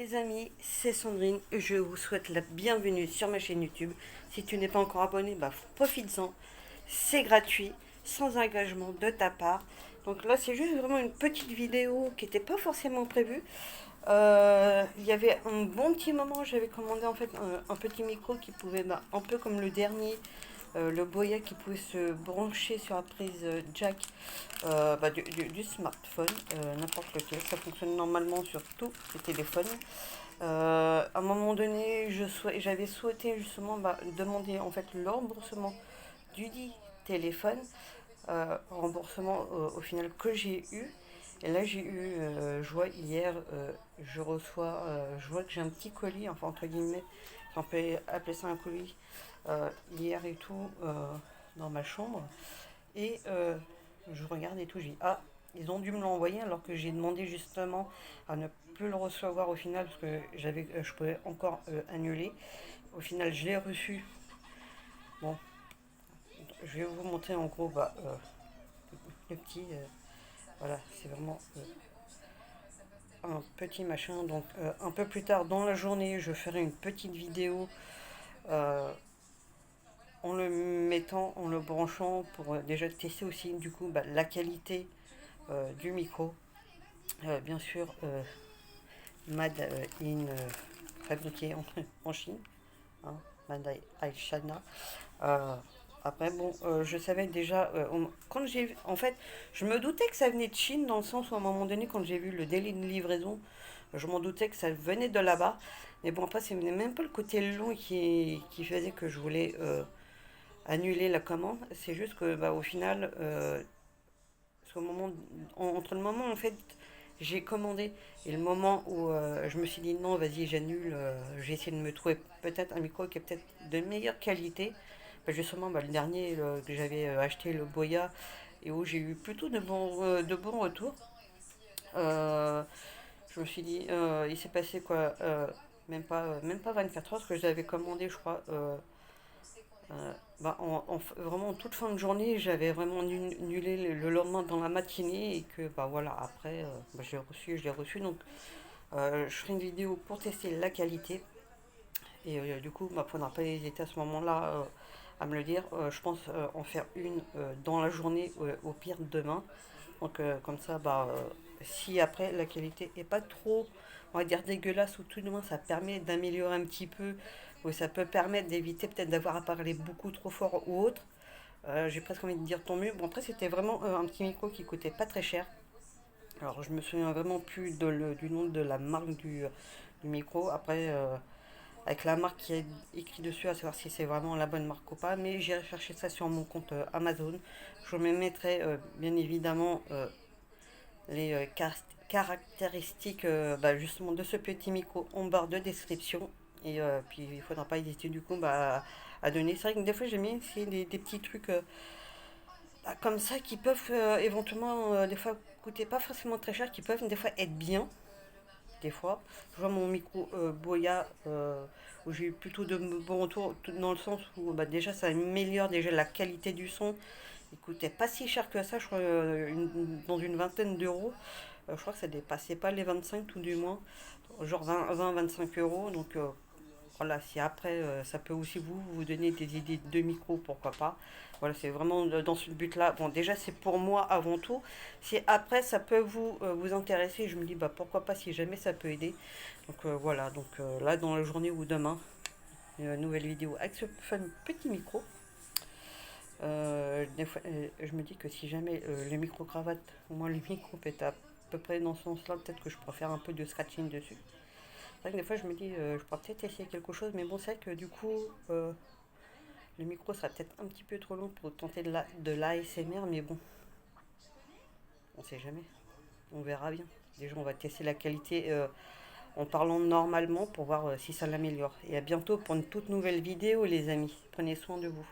Les amis, c'est Sandrine, je vous souhaite la bienvenue sur ma chaîne YouTube. Si tu n'es pas encore abonné, profites-en, c'est gratuit, sans engagement de ta part. Donc là, c'est juste vraiment une petite vidéo qui n'était pas forcément prévue. Il y avait un bon petit moment, j'avais commandé en fait un petit micro qui pouvait, un peu comme le dernier, le Boya qui pouvait se brancher sur la prise jack du smartphone, n'importe lequel. Ça fonctionne normalement sur tous les téléphones. À un moment donné, j'avais souhaité justement demander en fait le remboursement du dit téléphone, remboursement au final que j'ai eu. Et là, j'ai eu, je vois hier, je vois que j'ai un petit colis, enfin entre guillemets, si on peut appeler ça un colis, hier et tout, dans ma chambre. Et je regarde et tout, j'ai dit, ah, ils ont dû me l'envoyer alors que j'ai demandé justement à ne plus le recevoir au final parce que je pouvais encore annuler. Au final, je l'ai reçu. Bon, je vais vous montrer en gros le petit. Voilà, c'est vraiment un petit machin. Donc, un peu plus tard dans la journée, je ferai une petite vidéo euh, en le mettant, en le branchant pour déjà tester aussi du coup la qualité du micro. Bien sûr, Made in fabriqué en Chine, hein, Made in China. Euh, Après, bon, je savais déjà, quand en fait, je me doutais que ça venait de Chine, dans le sens où à un moment donné, quand j'ai vu le délai de livraison, je m'en doutais que ça venait de là-bas. Mais bon, après, c'est même pas le côté long qui faisait que je voulais annuler la commande. C'est juste que, au final, au moment, entre le moment, en fait, j'ai commandé et le moment où je me suis dit non, vas-y, j'annule, j'ai essayé de me trouver peut-être un micro qui est peut-être de meilleure qualité. Justement, le dernier que j'avais acheté, le Boya, et où j'ai eu plutôt de bons retours. Euh, je me suis dit, il s'est passé quoi même pas 24 heures, parce que je l'avais commandé, je crois. Vraiment en toute fin de journée, j'avais vraiment annulé le lendemain dans la matinée et que voilà, après je l'ai reçu, donc je ferai une vidéo pour tester la qualité et du coup il faudra pas hésiter à ce moment-là à me le dire. Je pense en faire une dans la journée, au pire demain. Donc comme ça, si après la qualité est pas trop, on va dire dégueulasse, ou tout du moins ça permet d'améliorer un petit peu, ou ça peut permettre d'éviter peut-être d'avoir à parler beaucoup trop fort ou autre. J'ai presque envie de dire tant mieux. Bon après c'était vraiment un petit micro qui coûtait pas très cher. Alors je me souviens vraiment plus du nom de la marque du micro. Après avec la marque qui est écrit dessus, à savoir si c'est vraiment la bonne marque ou pas. Mais j'ai cherché ça sur mon compte Amazon. Je me mettrai bien évidemment les caractéristiques justement de ce petit micro en barre de description. Et puis il ne faudra pas hésiter du coup à donner. C'est vrai que des fois j'aime bien essayer des petits trucs comme ça qui peuvent éventuellement des fois coûter pas forcément très cher, qui peuvent des fois être bien. Des fois, je vois mon micro Boya où j'ai eu plutôt de bons retours dans le sens où déjà ça améliore déjà la qualité du son. Il coûtait pas si cher que ça, je crois, dans une vingtaine d'euros. Je crois que ça dépassait pas les 25 tout du moins, genre 20-25 euros. Donc voilà, si après ça peut aussi vous donner des idées de micro, pourquoi pas. Voilà, c'est vraiment dans ce but-là. Bon, déjà c'est pour moi avant tout. Si après ça peut vous intéresser, je me dis pourquoi pas si jamais ça peut aider. Donc voilà, donc là dans la journée ou demain, une nouvelle vidéo avec ce petit micro. Des fois, je me dis que si jamais le micro-cravate, au moins le micro peut être à peu près dans ce sens-là, peut-être que je pourrais faire un peu de scratching dessus. C'est vrai que des fois je me dis, je pourrais peut-être essayer quelque chose, mais bon, c'est vrai que du coup, le micro sera peut-être un petit peu trop long pour tenter de l'ASMR, mais bon, on sait jamais, on verra bien. Déjà, on va tester la qualité en parlant normalement pour voir si ça l'améliore. Et à bientôt pour une toute nouvelle vidéo, les amis. Prenez soin de vous.